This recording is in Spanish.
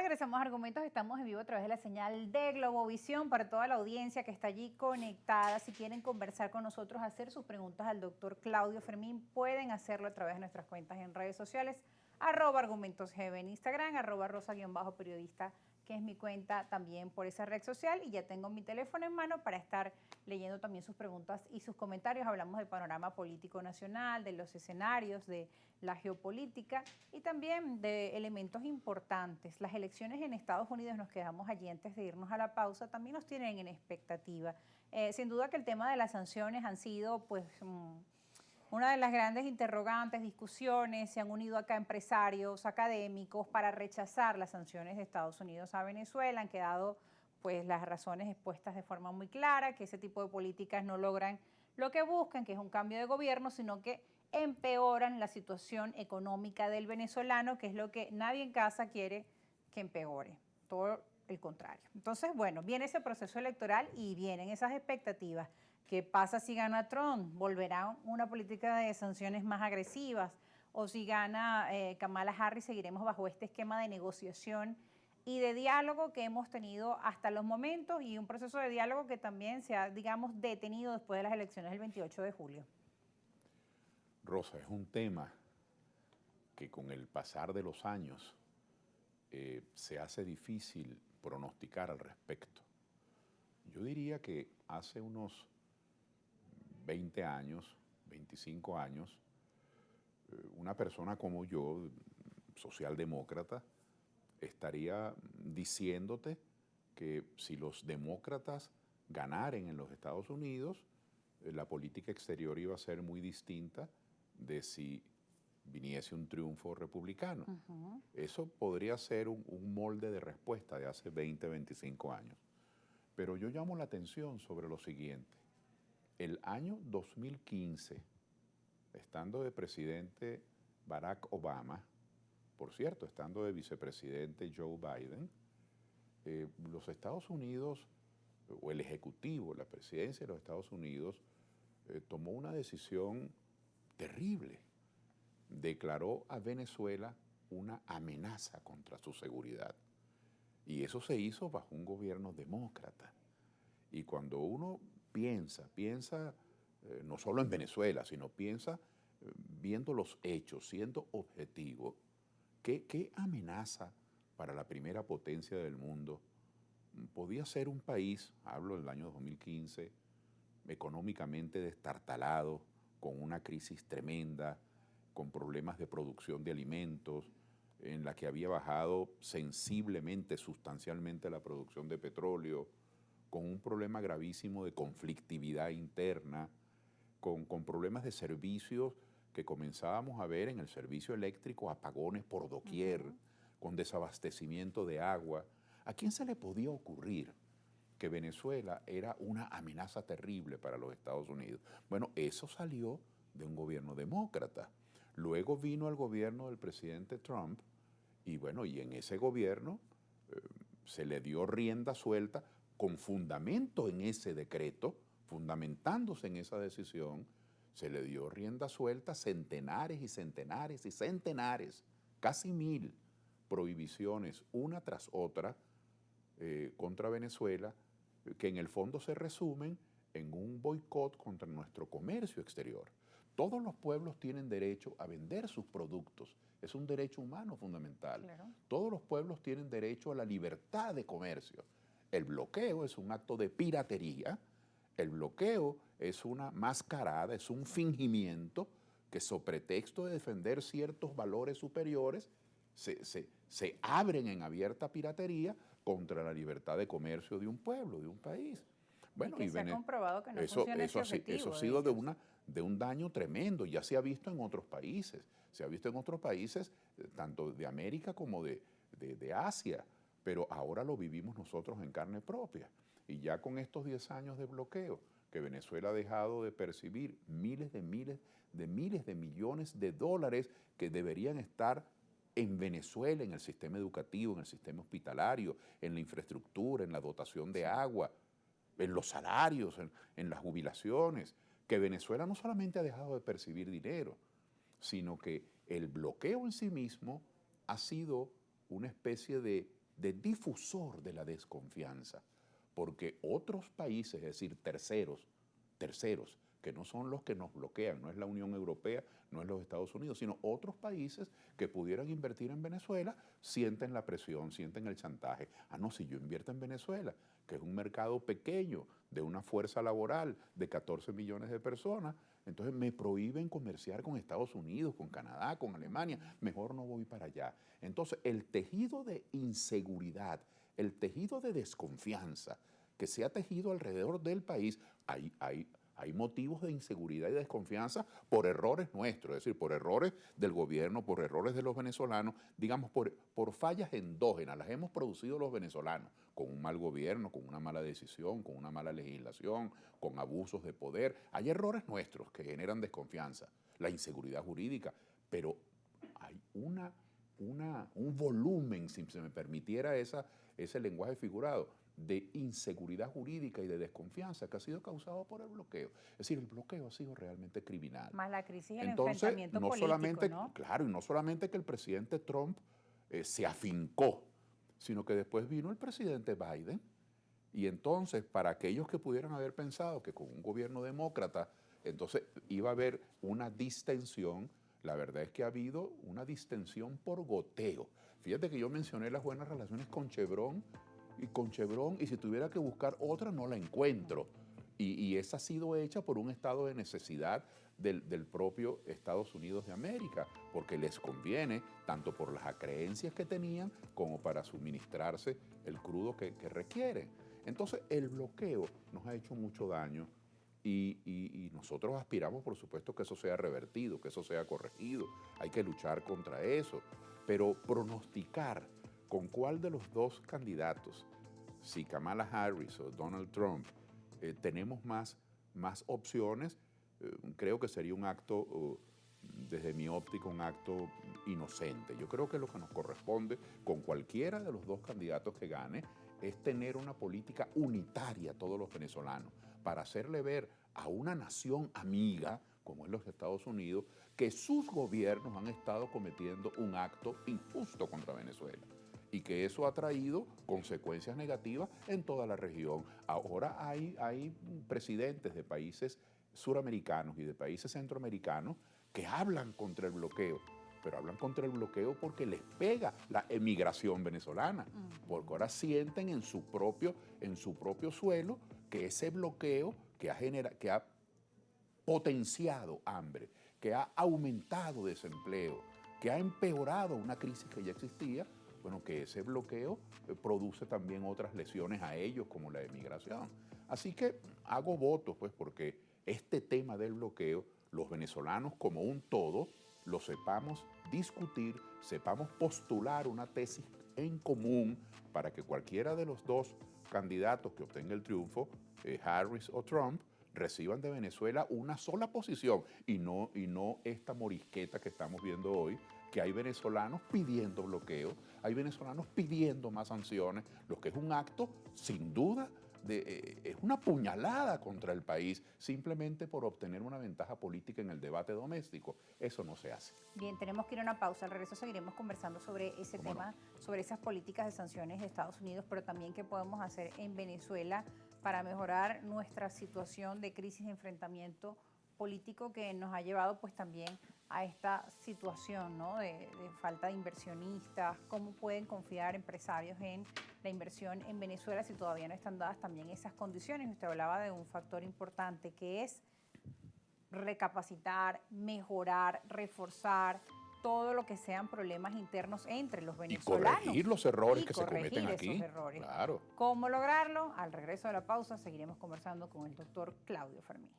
Regresamos a Argumentos, estamos en vivo a través de la señal de Globovisión para toda la audiencia que está allí conectada. Si quieren conversar con nosotros, hacer sus preguntas al doctor Claudio Fermín, pueden hacerlo a través de nuestras cuentas en redes sociales, @argumentosgb en Instagram, @rosa_periodista, que es mi cuenta también por esa red social, y ya tengo mi teléfono en mano para estar leyendo también sus preguntas y sus comentarios. Hablamos del panorama político nacional, de los escenarios, de la geopolítica y también de elementos importantes. Las elecciones en Estados Unidos, nos quedamos allí antes de irnos a la pausa, también nos tienen en expectativa. Sin duda que el tema de las sanciones han sido pues una de las grandes interrogantes, discusiones. Se han unido acá empresarios, académicos para rechazar las sanciones de Estados Unidos a Venezuela. Han quedado pues las razones expuestas de forma muy clara, que ese tipo de políticas no logran lo que buscan, que es un cambio de gobierno, sino que empeoran la situación económica del venezolano, que es lo que nadie en casa quiere que empeore, todo el contrario. Entonces, bueno, viene ese proceso electoral y vienen esas expectativas. ¿Qué pasa si gana Trump? ¿Volverá una política de sanciones más agresivas? ¿O si gana Kamala Harris, seguiremos bajo este esquema de negociación y de diálogo que hemos tenido hasta los momentos, y un proceso de diálogo que también se ha, digamos, detenido después de las elecciones del 28 de julio? Rosa, es un tema que con el pasar de los años se hace difícil pronosticar al respecto. Yo diría que hace unos 20 años, 25 años, una persona como yo, socialdemócrata, estaría diciéndote que si los demócratas ganaran en los Estados Unidos, la política exterior iba a ser muy distinta de si viniese un triunfo republicano. Eso podría ser un molde de respuesta de hace 20, 25 años. Pero yo llamo la atención sobre lo siguiente. El año 2015, estando de presidente Barack Obama, por cierto, estando de vicepresidente Joe Biden, los Estados Unidos, o el Ejecutivo, la presidencia de los Estados Unidos, tomó una decisión terrible. Declaró a Venezuela una amenaza contra su seguridad. Y eso se hizo bajo un gobierno demócrata. Y cuando uno piensa no solo en Venezuela, sino piensa viendo los hechos, siendo objetivo, ¿qué amenaza para la primera potencia del mundo podía ser un país, hablo del año 2015, económicamente destartalado, con una crisis tremenda, con problemas de producción de alimentos, en la que había bajado sensiblemente, sustancialmente la producción de petróleo, con un problema gravísimo de conflictividad interna, con problemas de servicios que comenzábamos a ver en el servicio eléctrico, apagones por doquier, con desabastecimiento de agua? ¿A quién se le podía ocurrir que Venezuela era una amenaza terrible para los Estados Unidos? Bueno, eso salió de un gobierno demócrata. Luego vino el gobierno del presidente Trump y bueno, y en ese gobierno se le dio rienda suelta con fundamento en ese decreto, fundamentándose en esa decisión, se le dio rienda suelta, centenares y centenares y centenares, casi 1000 prohibiciones, una tras otra, contra Venezuela, que en el fondo se resumen en un boicot contra nuestro comercio exterior. Todos los pueblos tienen derecho a vender sus productos, es un derecho humano fundamental. Claro. Todos los pueblos tienen derecho a la libertad de comercio. El bloqueo es un acto de piratería, el bloqueo es una mascarada, es un fingimiento que, sobre pretexto de defender ciertos valores superiores, se abren en abierta piratería contra la libertad de comercio de un pueblo, de un país. Bueno, y que se ha comprobado que no funciona ese objetivo eso ha de sido ellos. de un daño tremendo, ya se ha visto en otros países, se ha visto en otros países, tanto de América como de Asia, pero ahora lo vivimos nosotros en carne propia. Y ya con estos 10 años de bloqueo, que Venezuela ha dejado de percibir miles de millones de dólares que deberían estar en Venezuela, en el sistema educativo, en el sistema hospitalario, en la infraestructura, en la dotación de agua, en los salarios, en las jubilaciones, que Venezuela no solamente ha dejado de percibir dinero, sino que el bloqueo en sí mismo ha sido una especie de de difusor de la desconfianza, porque otros países, es decir, terceros, que no son los que nos bloquean, no es la Unión Europea, no es los Estados Unidos, sino otros países que pudieran invertir en Venezuela, sienten la presión, sienten el chantaje. Ah, no, si yo invierto en Venezuela, que es un mercado pequeño, de una fuerza laboral de 14 millones de personas, entonces me prohíben comerciar con Estados Unidos, con Canadá, con Alemania, mejor no voy para allá. Entonces, el tejido de inseguridad, el tejido de desconfianza que se ha tejido alrededor del país, hay motivos de inseguridad y desconfianza por errores nuestros, es decir, por errores del gobierno, por errores de los venezolanos, digamos, por fallas endógenas, las hemos producido los venezolanos, con un mal gobierno, con una mala decisión, con una mala legislación, con abusos de poder. Hay errores nuestros que generan desconfianza, la inseguridad jurídica, pero hay un volumen, si se me permitiera ese lenguaje figurado, de inseguridad jurídica y de desconfianza que ha sido causado por el bloqueo. Es decir, el bloqueo ha sido realmente criminal. Más la crisis y el Entonces, enfrentamiento no político, solamente, ¿no? claro, y no solamente que el presidente Trump se afincó, sino que después vino el presidente Biden, y entonces, para aquellos que pudieran haber pensado que con un gobierno demócrata, entonces iba a haber una distensión, la verdad es que ha habido una distensión por goteo. Fíjate que yo mencioné las buenas relaciones con Chevron, y si tuviera que buscar otra, no la encuentro. Y esa ha sido hecha por un estado de necesidad del propio Estados Unidos de América, porque les conviene, tanto por las acreencias que tenían, como para suministrarse el crudo que requieren. Entonces, el bloqueo nos ha hecho mucho daño y nosotros aspiramos, por supuesto, que eso sea revertido, que eso sea corregido. Hay que luchar contra eso, pero pronosticar con cuál de los dos candidatos, si Kamala Harris o Donald Trump, tenemos más opciones, creo que sería un acto, desde mi óptica, un acto inocente. Yo creo que lo que nos corresponde con cualquiera de los dos candidatos que gane es tener una política unitaria a todos los venezolanos para hacerle ver a una nación amiga, como es los Estados Unidos, que sus gobiernos han estado cometiendo un acto injusto contra Venezuela y que eso ha traído consecuencias negativas en toda la región. Ahora hay presidentes de países suramericanos y de países centroamericanos que hablan contra el bloqueo, pero hablan contra el bloqueo porque les pega la emigración venezolana, porque ahora sienten en su propio suelo que ese bloqueo que ha potenciado hambre, que ha aumentado desempleo, que ha empeorado una crisis que ya existía, bueno, que ese bloqueo produce también otras lesiones a ellos, como la emigración. Así que hago votos, pues, porque este tema del bloqueo, los venezolanos como un todo, lo sepamos discutir, sepamos postular una tesis en común para que cualquiera de los dos candidatos que obtenga el triunfo, Harris o Trump, reciban de Venezuela una sola posición y no esta morisqueta que estamos viendo hoy, que hay venezolanos pidiendo bloqueo, hay venezolanos pidiendo más sanciones, lo que es un acto, sin duda, es una puñalada contra el país, simplemente por obtener una ventaja política en el debate doméstico. Eso no se hace. Bien, tenemos que ir a una pausa. Al regreso seguiremos conversando sobre ese tema, sobre esas políticas de sanciones de Estados Unidos, pero también qué podemos hacer en Venezuela para mejorar nuestra situación de crisis de enfrentamiento político que nos ha llevado pues también a esta situación, ¿no? de falta de inversionistas. ¿Cómo pueden confiar empresarios en la inversión en Venezuela si todavía no están dadas también esas condiciones? Usted hablaba de un factor importante que es recapacitar, mejorar, reforzar todo lo que sean problemas internos entre los venezolanos. Y corregir los errores que se cometen aquí. Errores. Claro. ¿Cómo lograrlo? Al regreso de la pausa seguiremos conversando con el doctor Claudio Fermín.